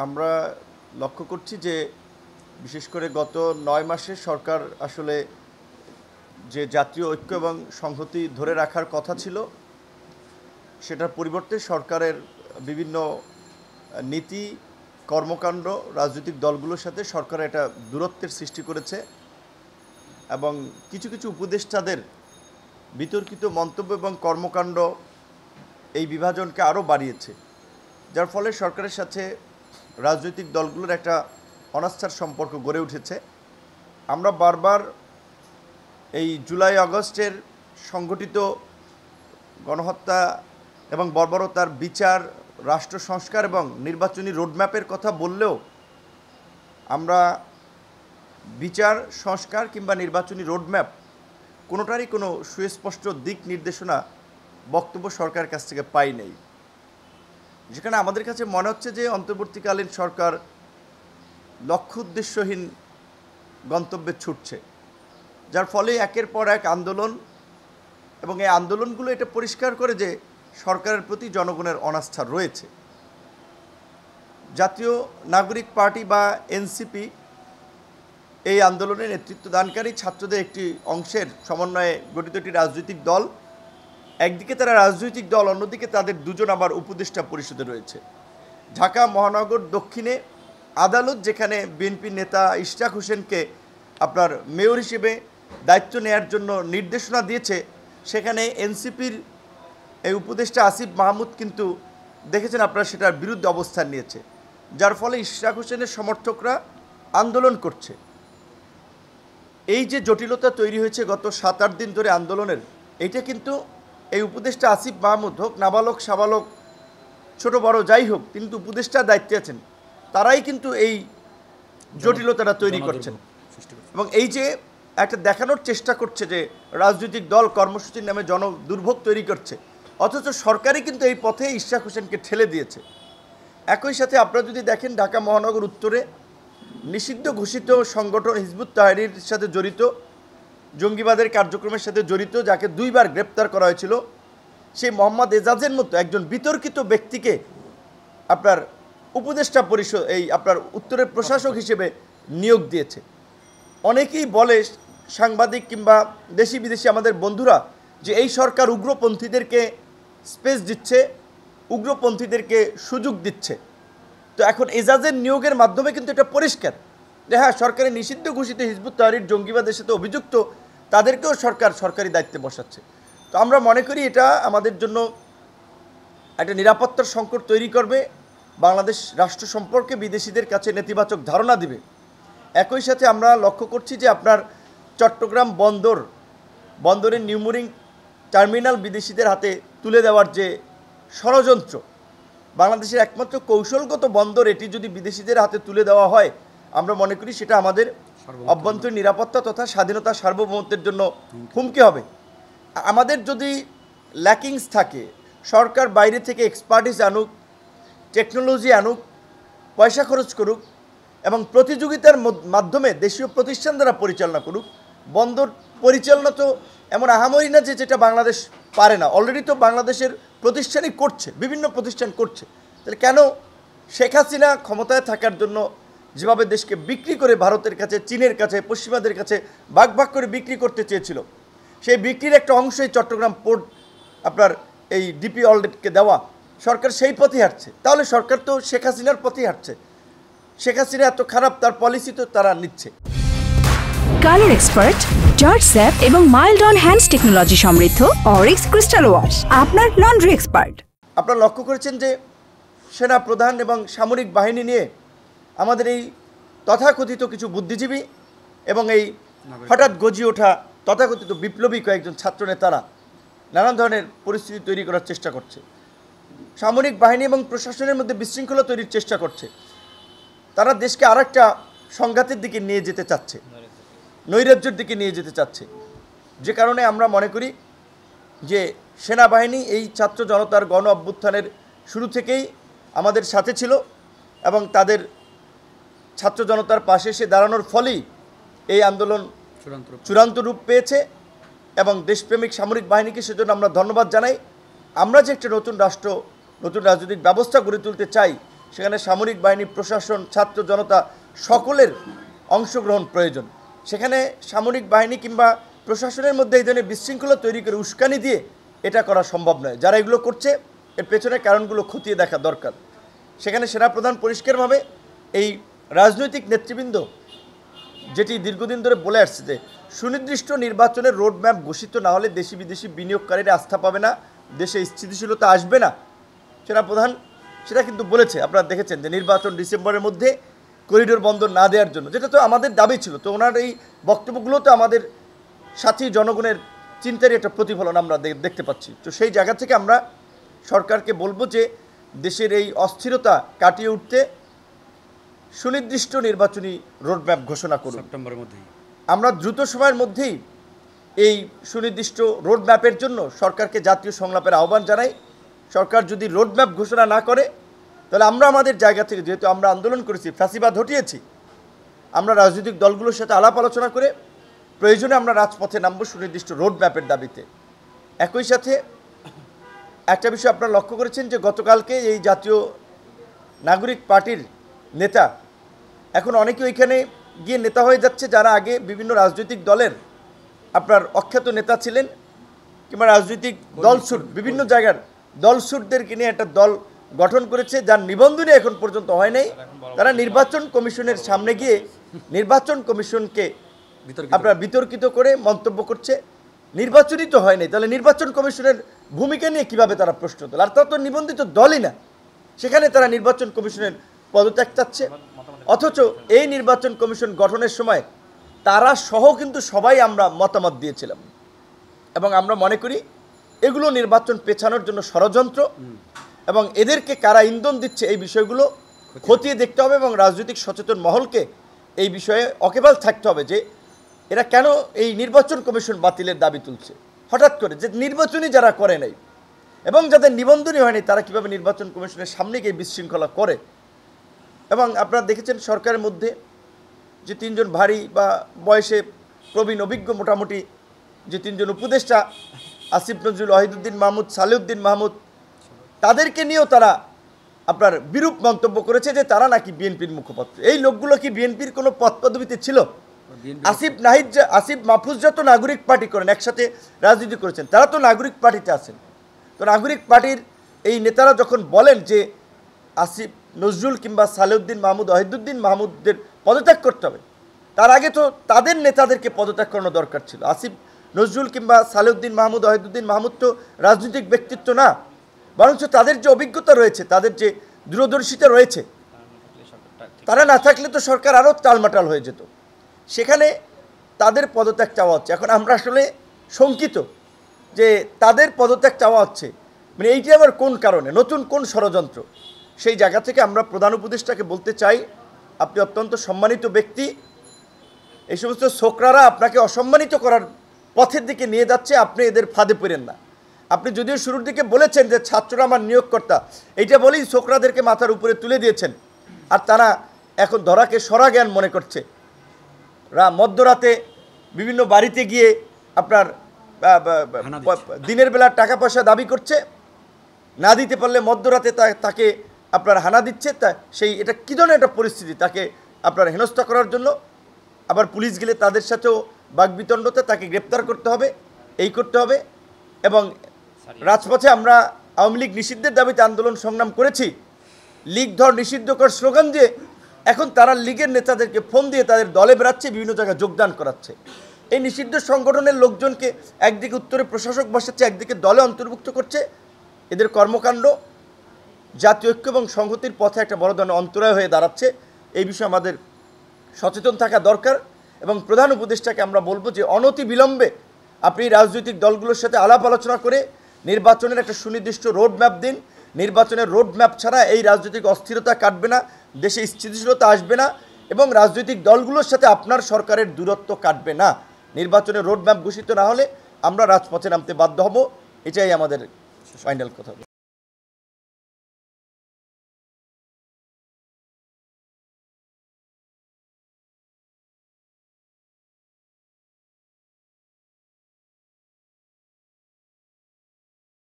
আমরা লক্ষ্য করছি যে বিশেষ করে গত ৯ মাসে সরকার আসলে যে জাতীয় ঐক্য এবং সংহতি ধরে রাখার কথা ছিল সেটার পরিবর্তে সরকারের বিভিন্ন নীতি কর্মকাণ্ড রাজনৈতিক দলগুলোর সাথে সরকার একটা দূরত্বের সৃষ্টি করেছে এবং কিছু কিছু উপদেষ্টাদের বিতর্কিত মন্তব্য এবং কর্মকাণ্ড এই বিভাজনকে আরও বাড়িয়েছে, যার ফলে সরকারের সাথে রাজনৈতিক দলগুলোর একটা অনাস্থার সম্পর্ক গড়ে উঠেছে। আমরা বারবার এই জুলাই আগস্টের সংগঠিত গণহত্যা এবং বর্বরতার বিচার, রাষ্ট্র সংস্কার এবং নির্বাচনী রোডম্যাপের কথা বললেও আমরা বিচার সংস্কার কিংবা নির্বাচনী রোডম্যাপ কোনোটারই কোনো সুস্পষ্ট দিক নির্দেশনা বক্তব্য সরকারের কাছ থেকে পাই নাই, যেখানে আমাদের কাছে মনে হচ্ছে যে অন্তর্বর্তীকালীন সরকার লক্ষ্য উদ্দেশ্যহীন গন্তব্যে ছুটছে, যার ফলে একের পর এক আন্দোলন এবং এই আন্দোলনগুলো এটা পরিষ্কার করে যে সরকারের প্রতি জনগণের অনাস্থা রয়েছে। জাতীয় নাগরিক পার্টি বা এনসিপি এই আন্দোলনে নেতৃত্ব দানকারী ছাত্রদের একটি অংশের সমন্বয়ে গঠিত একটি রাজনৈতিক দল। একদিকে তারা রাজনৈতিক দল, অন্যদিকে তাদের দুজন আবার উপদেষ্টা পরিষদে রয়েছে। ঢাকা মহানগর দক্ষিণে আদালত যেখানে বিএনপি নেতা ইশরাক হোসেনকে আপনার মেয়র হিসেবে দায়িত্ব নেয়ার জন্য নির্দেশনা দিয়েছে, সেখানে এনসিপির এই উপদেষ্টা আসিফ মাহমুদ কিন্তু দেখেছেন আপনারা সেটার বিরুদ্ধে অবস্থান নিয়েছে, যার ফলে ইশরাক হোসেনের সমর্থকরা আন্দোলন করছে। এই যে জটিলতা তৈরি হয়েছে গত ৭-৮ দিন ধরে আন্দোলনের, এইটা কিন্তু এই উপদেষ্টা আসিফ মাহমুদ হোক, নাবালক সাবালক ছোট বড় যাই হোক, কিন্তু উপদেষ্টার দায়িত্বে আছেন, তারাই কিন্তু এই জটিলতাটা তৈরি করছেন এবং এই যে একটা দেখানোর চেষ্টা করছে যে রাজনৈতিক দল কর্মসূচির নামে দুর্ভোগ তৈরি করছে, অথচ সরকারই কিন্তু এই পথে ইশরাক হোসেনকে ঠেলে দিয়েছে। একই সাথে আপনারা যদি দেখেন ঢাকা মহানগর উত্তরে নিষিদ্ধ ঘোষিত সংগঠন হিজবুত তাহরীরের সাথে জড়িত, জঙ্গিবাদের কার্যক্রমের সাথে জড়িত, যাকে 2 বার গ্রেপ্তার করা হয়েছিল, সেই মোহাম্মদ এজাজের মতো একজন বিতর্কিত ব্যক্তিকে আপনার উপদেষ্টা পরিষদ এই আপনার উত্তরের প্রশাসক হিসেবে নিয়োগ দিয়েছে। অনেকেই বলে, সাংবাদিক কিংবা দেশি বিদেশি আমাদের বন্ধুরা, যে এই সরকার উগ্রপন্থীদেরকে স্পেস দিচ্ছে, উগ্রপন্থীদেরকে সুযোগ দিচ্ছে। তো এখন এজাজের নিয়োগের মাধ্যমে কিন্তু এটা পরিষ্কার যে হ্যাঁ, সরকারের নিষিদ্ধ ঘোষিত হিজবুত তাহরীর জঙ্গিবাদের সাথে অভিযুক্ত তাদেরকেও সরকার সরকারি দায়িত্বে বসাচ্ছে। তো আমরা মনে করি এটা আমাদের জন্য একটা নিরাপত্তার সংকট তৈরি করবে, বাংলাদেশ রাষ্ট্র সম্পর্কে বিদেশিদের কাছে নেতিবাচক ধারণা দিবে। একই সাথে আমরা লক্ষ্য করছি যে আপনার চট্টগ্রাম বন্দরের নিউমোরিং টার্মিনাল বিদেশিদের হাতে তুলে দেওয়ার যে ষড়যন্ত্র, বাংলাদেশের একমাত্র কৌশলগত বন্দর এটি যদি বিদেশিদের হাতে তুলে দেওয়া হয়, আমরা মনে করি সেটা আমাদের অভ্যন্তরীণ নিরাপত্তা তথা স্বাধীনতা সার্বভৌমত্বের জন্য হুমকি হবে। আমাদের যদি ল্যাকিংস থাকে, সরকার বাইরে থেকে এক্সপার্টিস আনুক, টেকনোলজি আনুক, পয়সা খরচ করুক এবং প্রতিযোগিতার মাধ্যমে দেশীয় প্রতিষ্ঠান দ্বারা পরিচালনা করুক। বন্দর পরিচালনা তো এমন আহামরি না যে যেটা বাংলাদেশ পারে না, অলরেডি তো বাংলাদেশের প্রতিষ্ঠানই করছে, বিভিন্ন প্রতিষ্ঠান করছে। তাহলে কেন শেখ হাসিনা ক্ষমতায় থাকার জন্য যেভাবে দেশকে বিক্রি করে ভারতের কাছে, চীনের কাছে, পশ্চিমাদের কাছে ভাগ ভাগ করে বিক্রি করতে চেয়েছিল, সেই বিক্রির একটা অংশই চট্টগ্রাম পোর্ট আপনার এই ডিপি ওয়ার্ল্ডকে দেওয়া, সরকার সেই পথে হাঁটছে। তাহলে সরকার তো শেখ হাসিনার পথেই হাঁটছে। শেখ হাসিনা এত খারাপ, তার পলিসি তো তারা নিচ্ছে। কালার এক্সপার্ট, জর্জ স্যাপ এবং মাইল্ড অন হ্যান্ডস টেকনোলজি সমৃদ্ধ অরিক্স ক্রিস্টাল ওয়াশ আপনার লন্ড্রি এক্সপার্ট। আপনারা লক্ষ্য করেছেন যে সেনা প্রধান এবং সামরিক বাহিনী নিয়ে আমাদের এই তথাকথিত কিছু বুদ্ধিজীবী এবং এই হঠাৎ গজিয়ে ওঠা তথাকথিত বিপ্লবী কয়েকজন ছাত্রনেতারা নানান ধরনের পরিস্থিতি তৈরি করার চেষ্টা করছে, সামরিক বাহিনী এবং প্রশাসনের মধ্যে বিশৃঙ্খলা তৈরির চেষ্টা করছে। তারা দেশকে আরেকটা সংঘাতের দিকে নিয়ে যেতে চাচ্ছে, নৈরাজ্যের দিকে নিয়ে যেতে চাচ্ছে, যে কারণে আমরা মনে করি যে সেনাবাহিনী এই ছাত্র জনতার গণ অভ্যুত্থানের শুরু থেকেই আমাদের সাথে ছিল এবং তাদের ছাত্র জনতার পাশে এসে দাঁড়ানোর ফলেই এই আন্দোলন চূড়ান্ত রূপ পেয়েছে এবং দেশপ্রেমিক সামরিক বাহিনীকে সেজন্য আমরা ধন্যবাদ জানাই। আমরা যে একটা নতুন রাষ্ট্র, নতুন রাজনৈতিক ব্যবস্থা গড়ে তুলতে চাই, সেখানে সামরিক বাহিনী, প্রশাসন, ছাত্র জনতা সকলের অংশগ্রহণ প্রয়োজন। সেখানে সামরিক বাহিনী কিংবা প্রশাসনের মধ্যে এই ধরনের বিশৃঙ্খলা তৈরি করে উস্কানি দিয়ে এটা করা সম্ভব নয়। যারা এগুলো করছে এর পেছনের কারণগুলো খতিয়ে দেখা দরকার। সেখানে সেনাপ্রধান পরিষ্কারভাবে এই রাজনৈতিক নেতৃবৃন্দ যেটি দীর্ঘদিন ধরে বলে আসছে যে সুনির্দিষ্ট নির্বাচনের রোডম্যাপ ঘোষিত না হলে দেশি বিদেশি বিনিয়োগকারীরা আস্থা পাবে না, দেশে স্থিতিশীলতা আসবে না। সেনাপ্রধান সেটা কিন্তু বলেছে, আপনারা দেখেছেন যে নির্বাচন ডিসেম্বরের মধ্যে করিডোর বন্ধ না দেওয়ার জন্য, যেটা তো আমাদের দাবি ছিল। তো ওনার এই বক্তব্যগুলো তো আমাদের সাথী জনগণের চিন্তারই একটা প্রতিফলন আমরা দেখতে পাচ্ছি। তো সেই জায়গা থেকে আমরা সরকারকে বলবো যে দেশের এই অস্থিরতা কাটিয়ে উঠতে সুনির্দিষ্ট নির্বাচনী রোডম্যাপ ঘোষণা করুন সেপ্টেম্বরের মধ্যেই। আমরা দ্রুত সময়ের মধ্যেই এই সুনির্দিষ্ট রোডম্যাপের জন্য সরকারকে জাতীয় সংলাপের আহ্বান জানাই। সরকার যদি রোডম্যাপ ঘোষণা না করে তাহলে আমরা আমাদের জায়গা থেকে, যেহেতু আমরা আন্দোলন করেছি, ফ্যাসিবাদ হটিয়েছি, আমরা রাজনৈতিক দলগুলোর সাথে আলাপ আলোচনা করে প্রয়োজনে আমরা রাজপথে নামব সুনির্দিষ্ট রোডম্যাপের দাবিতে। একই সাথে একটা বিষয় আপনারা লক্ষ্য করেছেন যে গতকালকে এই জাতীয় নাগরিক পার্টির নেতা এখন অনেকে ওইখানে গিয়ে নেতা হয়ে যাচ্ছে, যারা আগে বিভিন্ন রাজনৈতিক দলের আপনার অখ্যাত নেতা ছিলেন কিংবা রাজনৈতিক দলছুট, বিভিন্ন জায়গার দলছুটদেরকে নিয়ে একটা দল গঠন করেছে, যার নিবন্ধনই এখন পর্যন্ত হয় নাই। তারা নির্বাচন কমিশনের সামনে গিয়ে নির্বাচন কমিশনকে আপনার বিতর্কিত করে মন্তব্য করছে। নির্বাচনই তো হয় নাই, তাহলে নির্বাচন কমিশনের ভূমিকা নিয়ে কিভাবে তারা প্রশ্ন তোলে? আর তারা তো নিবন্ধিত দলই না, সেখানে তারা নির্বাচন কমিশনের পদত্যাগ চাচ্ছে। অথচ এই নির্বাচন কমিশন গঠনের সময় তারা সহ কিন্তু সবাই আমরা মতামত দিয়েছিলাম, এবং আমরা মনে করি এগুলো নির্বাচন পেছানোর জন্য ষড়যন্ত্র, এবং এদেরকে কারা ইন্ধন দিচ্ছে এই বিষয়গুলো খতিয়ে দেখতে হবে, এবং রাজনৈতিক সচেতন মহলকে এই বিষয়ে অকেবাল থাকতে হবে যে এরা কেন এই নির্বাচন কমিশন বাতিলের দাবি তুলছে হঠাৎ করে, যে নির্বাচনই যারা করে নাই এবং যাদের নিবন্ধনই হয়নি তারা কিভাবে নির্বাচন কমিশনের সামনে গিয়ে বিশৃঙ্খলা করে। এবং আপনারা দেখেছেন সরকারের মধ্যে যে তিনজন ভারী বা বয়সে প্রবীণ অভিজ্ঞ মোটামুটি যে তিনজন উপদেষ্টা, আসিফ নজরুল, ওয়াহিদুদ্দিন মাহমুদ, সালেউদ্দিন মাহমুদ, তাদেরকে নিয়েও তারা আপনার বিরূপ মন্তব্য করেছে যে তারা নাকি বিএনপির মুখপাত্র। এই লোকগুলো কি বিএনপির কোনো পদ পদবিতে ছিল? আসিফ মাহফুজরা তো নাগরিক পার্টি করেন, একসাথে রাজনীতি করেছেন, তারা তো নাগরিক পার্টিতে আছেন। তো নাগরিক পার্টির এই নেতারা যখন বলেন যে আসিফ নজরুল কিংবা সালেউদ্দিন মাহমুদ, ওয়াহিদুদ্দিন মাহমুদদের পদত্যাগ করতে হবে, তার আগে তো তাদের নেতাদেরকে পদত্যাগ করানো দরকার ছিল। আসিফ নজরুল কিংবা সালেউদ্দিন মাহমুদ, ওয়াহিদুদ্দিন মাহমুদ তো রাজনৈতিক ব্যক্তিত্ব না, বরঞ্চ তাদের যে অভিজ্ঞতা রয়েছে, তাদের যে দূরদর্শিতা রয়েছে, তারা না থাকলে তো সরকার আরও টালমাটাল হয়ে যেত। সেখানে তাদের পদত্যাগ চাওয়া হচ্ছে। এখন আমরা আসলে শঙ্কিত যে তাদের পদত্যাগ চাওয়া হচ্ছে, মানে এইটি আবার কোন কারণে, নতুন কোন ষড়যন্ত্র? সেই জায়গা থেকে আমরা প্রধান উপদেষ্টাকে বলতে চাই, আপনি অত্যন্ত সম্মানিত ব্যক্তি, এই সমস্ত ছোকরারা আপনাকে অসম্মানিত করার পথের দিকে নিয়ে যাচ্ছে, আপনি এদের ফাঁদে পড়েন না। আপনি যদিও শুরুর দিকে বলেছেন যে ছাত্ররা আমার নিয়োগকর্তা, এইটা বলেই ছোকরাদেরকে মাথার উপরে তুলে দিয়েছেন, আর তারা এখন ধরাকে সরা জ্ঞান মনে করছে। মধ্যরাতে বিভিন্ন বাড়িতে গিয়ে আপনার দিনের বেলা টাকা পয়সা দাবি করছে, না দিতে পারলে মধ্যরাতে তাকে আপনার হানা দিচ্ছে। তা এটা কী ধরনের একটা পরিস্থিতি? তাকে আপনার হেনস্থা করার জন্য আবার পুলিশ গেলে তাদের সাথেও বাকবিতণ্ডতে তাকে গ্রেপ্তার করতে হবে, এই করতে হবে। এবং রাজপথে আমরা আওয়ামী লীগ নিষিদ্ধের দাবিতে আন্দোলন সংগ্রাম করেছি, লীগ ধর নিষিদ্ধ কর স্লোগান দিয়ে এখন তারা লীগের নেতাদেরকে ফোন দিয়ে তাদের দলে বেড়াচ্ছে, বিভিন্ন জায়গায় যোগদান করাচ্ছে। এই নিষিদ্ধ সংগঠনের লোকজনকে একদিকে উত্তরে প্রশাসক বসাচ্ছে, একদিকে দলে অন্তর্ভুক্ত করছে। এদের কর্মকাণ্ড জাতীয় ঐক্য এবং সংহতির পথে একটা বড় ধরনের অন্তরায় হয়ে দাঁড়াচ্ছে। এই বিষয়ে আমাদের সচেতন থাকা দরকার, এবং প্রধান উপদেষ্টাকে আমরা বলবো যে অনতি বিলম্বে আপনি রাজনৈতিক দলগুলোর সাথে আলাপ আলোচনা করে নির্বাচনের একটা সুনির্দিষ্ট রোডম্যাপ দিন। নির্বাচনের রোডম্যাপ ছাড়া এই রাজনৈতিক অস্থিরতা কাটবে না, দেশে স্থিতিশীলতা আসবে না, এবং রাজনৈতিক দলগুলোর সাথে আপনার সরকারের দূরত্ব কাটবে না। নির্বাচনের রোডম্যাপ ঘোষিত না হলে আমরা রাজপথে নামতে বাধ্য হব, এটাই আমাদের ফাইনাল কথা।